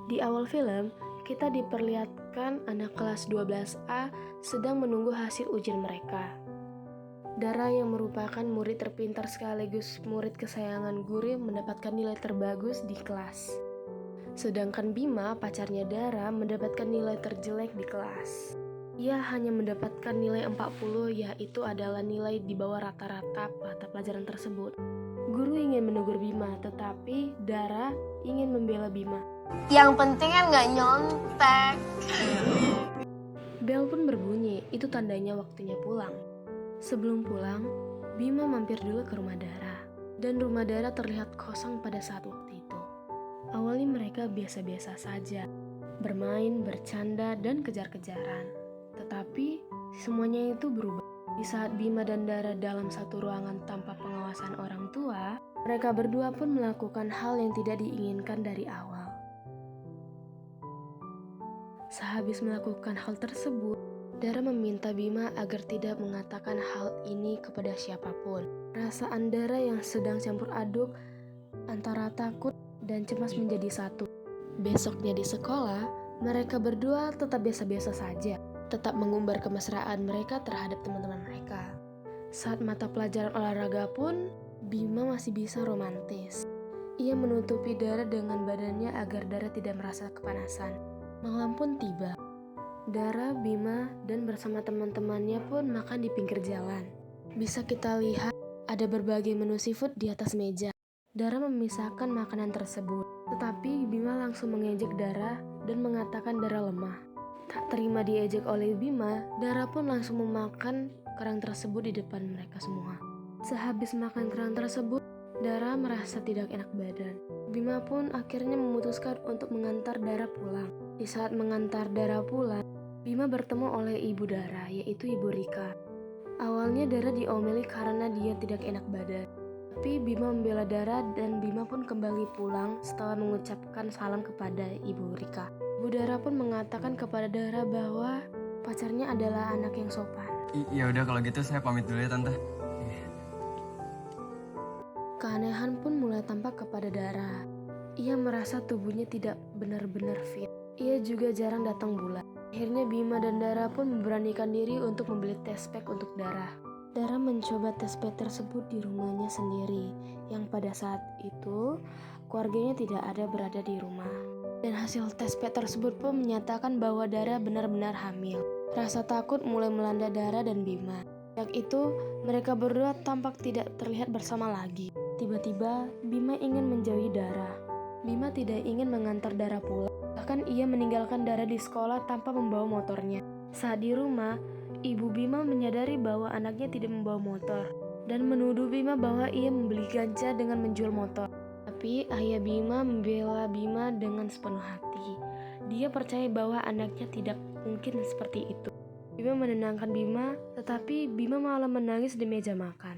Di awal film, kita diperlihatkan anak kelas 12A sedang menunggu hasil ujian mereka. Dara yang merupakan murid terpintar sekaligus murid kesayangan guru mendapatkan nilai terbagus di kelas. Sedangkan Bima, pacarnya Dara, mendapatkan nilai terjelek di kelas. Ia hanya mendapatkan nilai 40, yaitu adalah nilai di bawah rata-rata mata pelajaran tersebut. Guru ingin menegur Bima, tetapi Dara ingin membela Bima. Yang penting kan nggak nyontek. Bel pun berbunyi, itu tandanya waktunya pulang. Sebelum pulang, Bima mampir dulu ke rumah Dara, dan rumah Dara terlihat kosong pada saat waktu itu. Awalnya mereka biasa-biasa saja, bermain, bercanda, dan kejar-kejaran. Tetapi semuanya itu berubah. Di saat Bima dan Dara dalam satu ruangan tanpa pengawasan orang tua, mereka berdua pun melakukan hal yang tidak diinginkan dari awal. Sehabis melakukan hal tersebut, Dara meminta Bima agar tidak mengatakan hal ini kepada siapapun. Perasaan Dara yang sedang campur aduk antara takut dan cemas menjadi satu. Besoknya di sekolah, mereka berdua tetap biasa-biasa saja, tetap mengumbar kemesraan mereka terhadap teman-teman mereka. Saat mata pelajaran olahraga pun, Bima masih bisa romantis. Ia menutupi Dara dengan badannya agar Dara tidak merasa kepanasan. Malam pun tiba. Dara, Bima, dan bersama teman-temannya pun makan di pinggir jalan. Bisa kita lihat ada berbagai menu seafood di atas meja. Dara memisahkan makanan tersebut, tetapi Bima langsung mengejek Dara dan mengatakan Dara lemah. Tak terima diejek oleh Bima, Dara pun langsung memakan kerang tersebut di depan mereka semua. Sehabis makan kerang tersebut, Dara merasa tidak enak badan. Bima pun akhirnya memutuskan untuk mengantar Dara pulang. Di saat mengantar Dara pulang, Bima bertemu oleh ibu Dara, yaitu Ibu Rika. Awalnya Dara diomeli karena dia tidak enak badan. Tapi Bima membela Dara dan Bima pun kembali pulang setelah mengucapkan salam kepada Ibu Rika. Ibu Dara pun mengatakan kepada Dara bahwa pacarnya adalah anak yang sopan. Ya udah kalau gitu saya pamit dulu ya tante. Keanehan pun mulai tampak kepada Dara. Ia merasa tubuhnya tidak benar-benar fit. Ia juga jarang datang bulan. Akhirnya Bima dan Dara pun memberanikan diri untuk membeli test pack untuk Dara. Dara mencoba test pack tersebut di rumahnya sendiri, yang pada saat itu keluarganya tidak ada berada di rumah. Dan hasil test pack tersebut pun menyatakan bahwa Dara benar-benar hamil. Rasa takut mulai melanda Dara dan Bima. Sejak itu, mereka berdua tampak tidak terlihat bersama lagi. Tiba-tiba, Bima ingin menjauhi Dara. Bima tidak ingin mengantar Dara pulang. Bahkan ia meninggalkan Dara di sekolah tanpa membawa motornya. Saat di rumah, ibu Bima menyadari bahwa anaknya tidak membawa motor dan menuduh Bima bahwa ia membeli ganja dengan menjual motor. Tapi ayah Bima membela Bima dengan sepenuh hati. Dia percaya bahwa anaknya tidak mungkin seperti itu. Bima menenangkan Bima, tetapi Bima malah menangis di meja makan.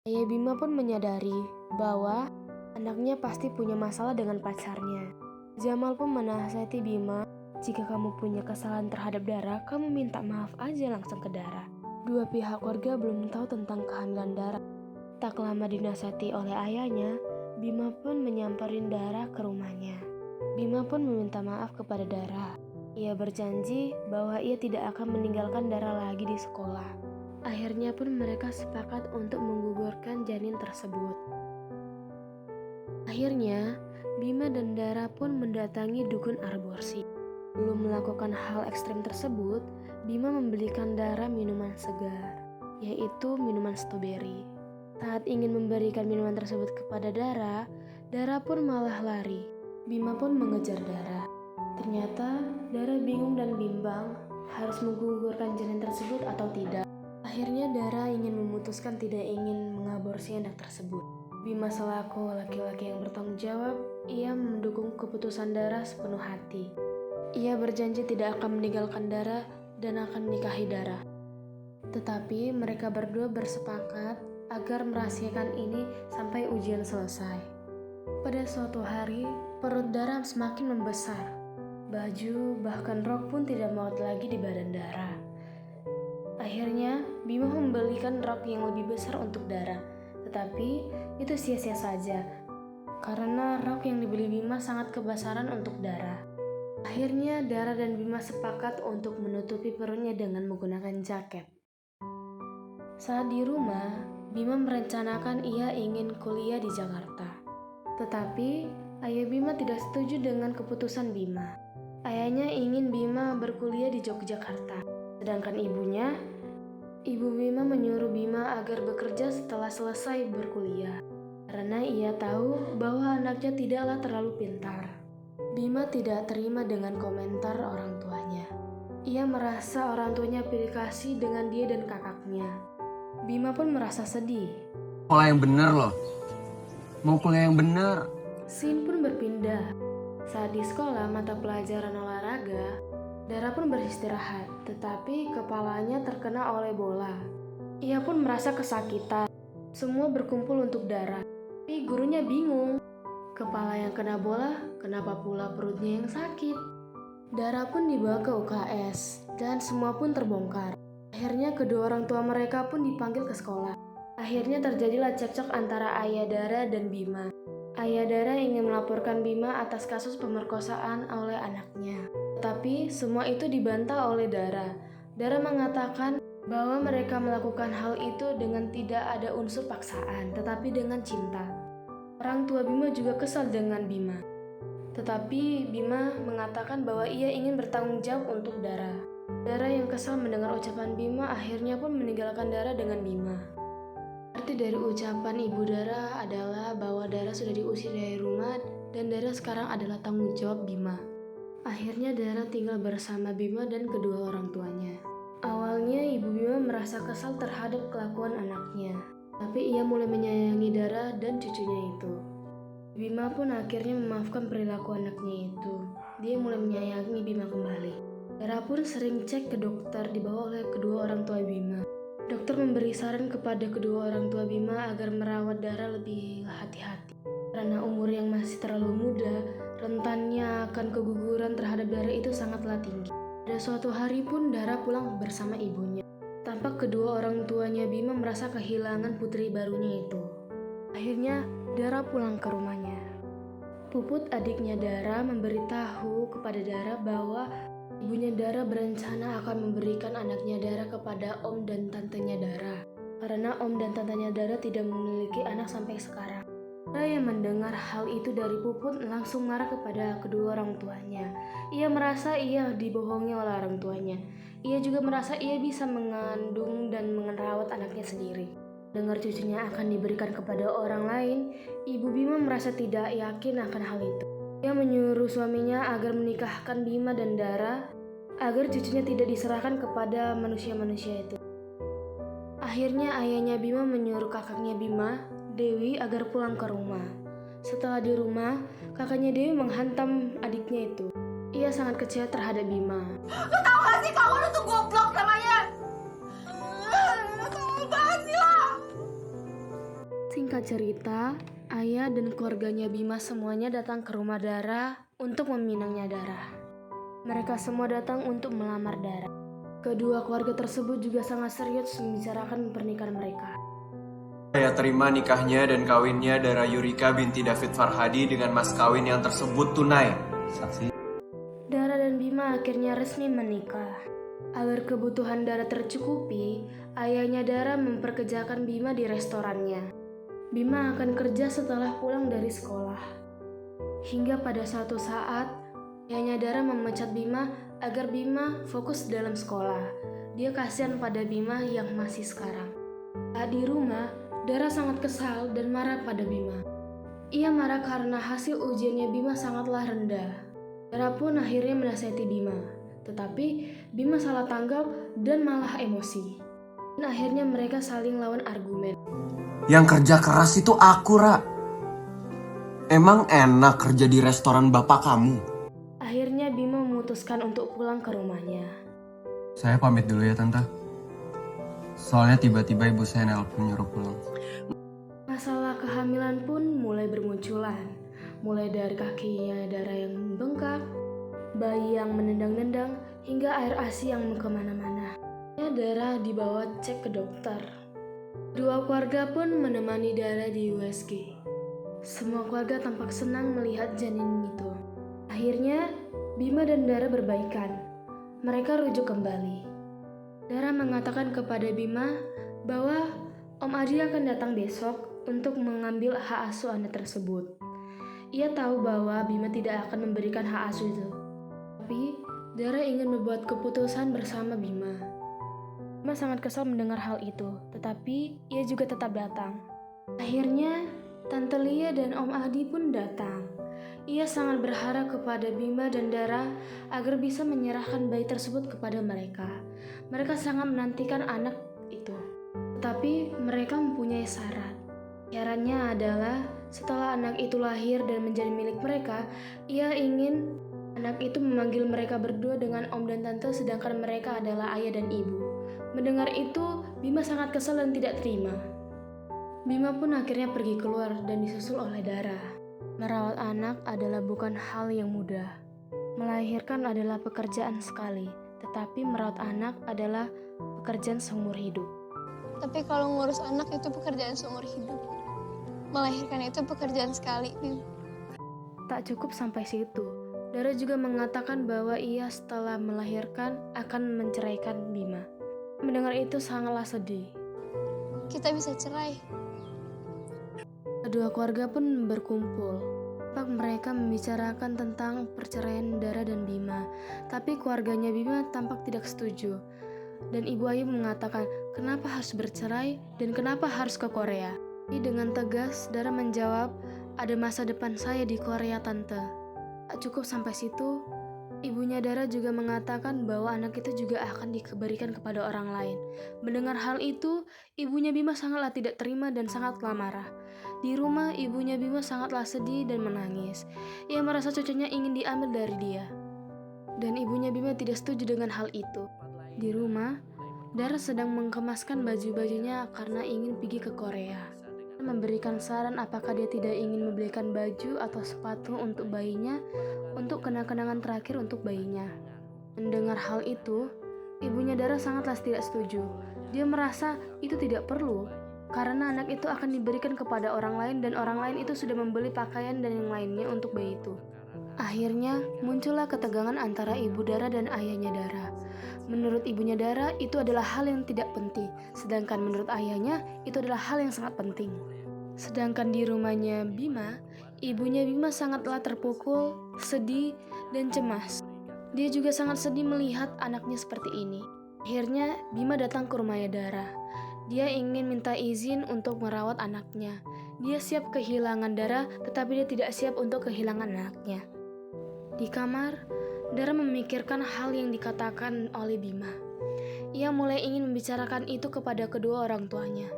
Ayah Bima pun menyadari bahwa anaknya pasti punya masalah dengan pacarnya. Jamal pun menasihati Bima, jika kamu punya kesalahan terhadap Dara, kamu minta maaf aja langsung ke Dara. Dua pihak keluarga belum tahu tentang kehamilan Dara. Tak lama dinasihati oleh ayahnya, Bima pun menyamperin Dara ke rumahnya. Bima pun meminta maaf kepada Dara. Ia berjanji bahwa ia tidak akan meninggalkan Dara lagi di sekolah. Akhirnya pun mereka sepakat untuk menggugurkan janin tersebut. Akhirnya, Bima dan Dara pun mendatangi dukun aborsi. Belum melakukan hal ekstrem tersebut, Bima membelikan Dara minuman segar, yaitu minuman stroberi. Saat ingin memberikan minuman tersebut kepada Dara, Dara pun malah lari. Bima pun mengejar Dara. Ternyata Dara bingung dan bimbang harus menggugurkan janin tersebut atau tidak. Akhirnya Dara ingin memutuskan tidak ingin mengaborsi anak tersebut. Bima selaku laki-laki yang bertanggung jawab, ia mendukung keputusan Dara sepenuh hati. Ia berjanji tidak akan meninggalkan Dara dan akan menikahi Dara. Tetapi mereka berdua bersepakat agar merahasiakan ini sampai ujian selesai. Pada suatu hari, perut Dara semakin membesar. Baju bahkan rok pun tidak muat lagi di badan Dara. Akhirnya, Bima membelikan rok yang lebih besar untuk Dara. Tetapi itu sia-sia saja, karena rok yang dibeli Bima sangat kebesaran untuk Dara. Akhirnya Dara dan Bima sepakat untuk menutupi perutnya dengan menggunakan jaket. Saat di rumah, Bima merencanakan ia ingin kuliah di Jakarta. Tetapi ayah Bima tidak setuju dengan keputusan Bima. Ayahnya ingin Bima berkuliah di Yogyakarta. Sedangkan ibu Bima menyuruh Bima agar bekerja setelah selesai berkuliah. Karena ia tahu bahwa anaknya tidaklah terlalu pintar. Bima tidak terima dengan komentar orang tuanya. Ia merasa orang tuanya pilih kasih dengan dia dan kakaknya. Bima pun merasa sedih. Sekolah yang bener loh. Mau kuliah yang bener. Scene pun berpindah. Saat di sekolah mata pelajaran olahraga, Dara pun beristirahat, tetapi kepalanya terkena oleh bola. Ia pun merasa kesakitan. Semua berkumpul untuk Dara, tapi gurunya bingung. Kepala yang kena bola, kenapa pula perutnya yang sakit? Dara pun dibawa ke UKS, dan semua pun terbongkar. Akhirnya kedua orang tua mereka pun dipanggil ke sekolah. Akhirnya terjadilah cekcok antara ayah Dara dan Bima. Ayah Dara ingin melaporkan Bima atas kasus pemerkosaan oleh anaknya. Tetapi semua itu dibantah oleh Dara. Dara mengatakan bahwa mereka melakukan hal itu dengan tidak ada unsur paksaan, tetapi dengan cinta. Orang tua Bima juga kesal dengan Bima. Tetapi Bima mengatakan bahwa ia ingin bertanggung jawab untuk Dara. Dara yang kesal mendengar ucapan Bima akhirnya pun meninggalkan Dara dengan Bima. Arti dari ucapan ibu Dara adalah bahwa Dara sudah diusir dari rumah dan Dara sekarang adalah tanggung jawab Bima. Akhirnya Dara tinggal bersama Bima dan kedua orang tuanya. Awalnya ibu Bima merasa kesal terhadap kelakuan anaknya, tapi ia mulai menyayangi Dara dan cucunya itu. Bima pun akhirnya memaafkan perilaku anaknya itu. Dia mulai menyayangi Bima kembali. Dara pun sering cek ke dokter dibawa oleh kedua orang tua Bima. Dokter memberi saran kepada kedua orang tua Bima agar merawat Dara lebih hati-hati. Karena umur yang masih terlalu muda, rentannya akan keguguran terhadap Dara itu sangatlah tinggi. Pada suatu hari pun Dara pulang bersama ibunya. Tampak kedua orang tuanya Bima merasa kehilangan putri barunya itu. Akhirnya Dara pulang ke rumahnya. Puput adiknya Dara memberitahu kepada Dara bahwa ibunya Dara berencana akan memberikan anaknya Dara kepada om dan tantenya Dara. Karena om dan tantenya Dara tidak memiliki anak sampai sekarang. Dara yang mendengar hal itu dari Puput langsung marah kepada kedua orang tuanya. Ia merasa ia dibohongi oleh orang tuanya. Ia juga merasa ia bisa mengandung dan merawat anaknya sendiri. Dengar cucunya akan diberikan kepada orang lain, ibu Bima merasa tidak yakin akan hal itu. Ia menyuruh suaminya agar menikahkan Bima dan Dara agar cucunya tidak diserahkan kepada manusia-manusia itu. Akhirnya ayahnya Bima menyuruh kakaknya Bima, Dewi, agar pulang ke rumah. Setelah di rumah, kakaknya Dewi menghantam adiknya itu. Ia sangat kecewa terhadap Bima. Lu tau gak sih kalau lu tuh goblok namanya? Tau banget sih lo. Singkat cerita, ayah dan keluarganya Bima semuanya datang ke rumah Dara untuk meminangnya Dara. Mereka semua datang untuk melamar Dara. Kedua keluarga tersebut juga sangat serius membicarakan pernikahan mereka. Saya terima nikahnya dan kawinnya Dara Yurika binti David Farhadi dengan mas kawin yang tersebut tunai. Saksi. Dara dan Bima akhirnya resmi menikah. Agar kebutuhan Dara tercukupi, ayahnya Dara memperkerjakan Bima di restorannya. Bima akan kerja setelah pulang dari sekolah. Hingga pada suatu saat, ayahnya Dara memecat Bima agar Bima fokus dalam sekolah. Dia kasihan pada Bima yang masih sekarang. Saat di rumah, Dara sangat kesal dan marah pada Bima. Ia marah karena hasil ujiannya Bima sangatlah rendah. Dara pun akhirnya menasihati Bima. Tetapi Bima salah tanggap dan malah emosi. Dan akhirnya mereka saling lawan argumen. Yang kerja keras itu aku, Ra. Emang enak kerja di restoran bapak kamu? Akhirnya Bima memutuskan untuk pulang ke rumahnya. Saya pamit dulu ya, Tante. Soalnya tiba-tiba ibu saya nelpon nyuruh pulang. Masalah kehamilan pun mulai bermunculan. Mulai dari kakinya Dara yang bengkak, bayi yang menendang-nendang, hingga air ASI yang kemana-mana. Dara dibawa cek ke dokter. Dua keluarga pun menemani Dara di USG. Semua keluarga tampak senang melihat janin itu. Akhirnya, Bima dan Dara berbaikan. Mereka rujuk kembali. Dara mengatakan kepada Bima bahwa Om Adi akan datang besok untuk mengambil hak asuh anak tersebut. Ia tahu bahwa Bima tidak akan memberikan hak asuh itu. Tapi, Dara ingin membuat keputusan bersama Bima. Bima sangat kesal mendengar hal itu, tetapi ia juga tetap datang. Akhirnya, Tante Lia dan Om Adi pun datang. Ia sangat berharap kepada Bima dan Dara agar bisa menyerahkan bayi tersebut kepada mereka. Mereka sangat menantikan anak itu. Tetapi mereka mempunyai syarat. Syaratnya adalah setelah anak itu lahir dan menjadi milik mereka, ia ingin anak itu memanggil mereka berdua dengan Om dan Tante sedangkan mereka adalah ayah dan ibu. Mendengar itu, Bima sangat kesal dan tidak terima. Bima pun akhirnya pergi keluar dan disusul oleh Dara. Merawat anak adalah bukan hal yang mudah. Melahirkan adalah pekerjaan sekali, tetapi merawat anak adalah pekerjaan seumur hidup. Tapi kalau ngurus anak itu pekerjaan seumur hidup. Melahirkan itu pekerjaan sekali, Bim. Tak cukup sampai situ. Dara juga mengatakan bahwa ia setelah melahirkan akan menceraikan Bima. Mendengar itu sangatlah sedih. Kita bisa cerai. Kedua keluarga pun berkumpul. Mereka membicarakan tentang perceraian Dara dan Bima. Tapi keluarganya Bima tampak tidak setuju. Dan Ibu Ayu mengatakan, kenapa harus bercerai dan kenapa harus ke Korea? Dengan tegas, Dara menjawab, ada masa depan saya di Korea, Tante. Tak cukup sampai situ, ibunya Dara juga mengatakan bahwa anak itu juga akan diberikan kepada orang lain. Mendengar hal itu, ibunya Bima sangatlah tidak terima dan sangatlah marah. Di rumah, ibunya Bima sangatlah sedih dan menangis. Ia merasa cucunya ingin diambil dari dia. Dan ibunya Bima tidak setuju dengan hal itu. Di rumah, Dara sedang mengemaskan baju-bajunya karena ingin pergi ke Korea. Memberikan saran apakah dia tidak ingin membelikan baju atau sepatu untuk bayinya untuk kenang-kenangan terakhir untuk bayinya. Mendengar hal itu, ibunya Dara sangatlah tidak setuju. Dia merasa itu tidak perlu karena anak itu akan diberikan kepada orang lain dan orang lain itu sudah membeli pakaian dan yang lainnya untuk bayi itu. Akhirnya muncullah ketegangan antara ibu Dara dan ayahnya Dara. Menurut ibunya Dara itu adalah hal yang tidak penting, sedangkan menurut ayahnya itu adalah hal yang sangat penting. Sedangkan di rumahnya Bima, ibunya Bima sangatlah terpukul, sedih, dan cemas. Dia juga sangat sedih melihat anaknya seperti ini. Akhirnya Bima datang ke rumahnya Dara. Dia ingin minta izin untuk merawat anaknya. Dia siap kehilangan Dara, tetapi dia tidak siap untuk kehilangan anaknya. Di kamar, Dara memikirkan hal yang dikatakan oleh Bima. Ia mulai ingin membicarakan itu kepada kedua orang tuanya.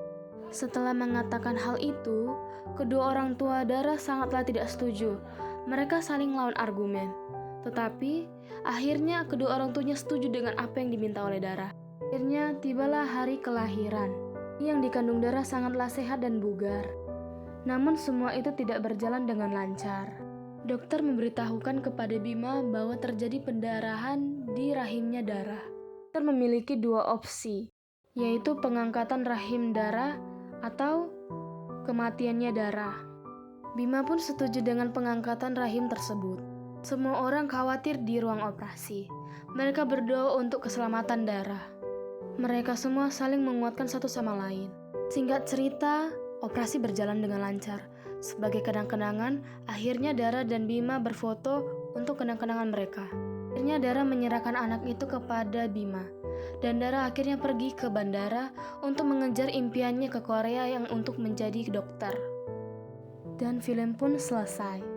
Setelah mengatakan hal itu, kedua orang tua Dara sangatlah tidak setuju. Mereka saling melawan argumen. Tetapi, akhirnya kedua orang tuanya setuju dengan apa yang diminta oleh Dara. Akhirnya tibalah hari kelahiran. Yang dikandung Dara sangatlah sehat dan bugar. Namun semua itu tidak berjalan dengan lancar. Dokter memberitahukan kepada Bima bahwa terjadi pendarahan di rahimnya Dara. Dokter memiliki dua opsi, yaitu pengangkatan rahim Dara atau kematiannya Dara. Bima pun setuju dengan pengangkatan rahim tersebut. Semua orang khawatir di ruang operasi. Mereka berdoa untuk keselamatan Dara. Mereka semua saling menguatkan satu sama lain. Singkat cerita, operasi berjalan dengan lancar. Sebagai kenang-kenangan, akhirnya Dara dan Bima berfoto untuk kenang-kenangan mereka. Akhirnya Dara menyerahkan anak itu kepada Bima. Dan Dara akhirnya pergi ke bandara untuk mengejar impiannya ke Korea yang untuk menjadi dokter. Dan film pun selesai.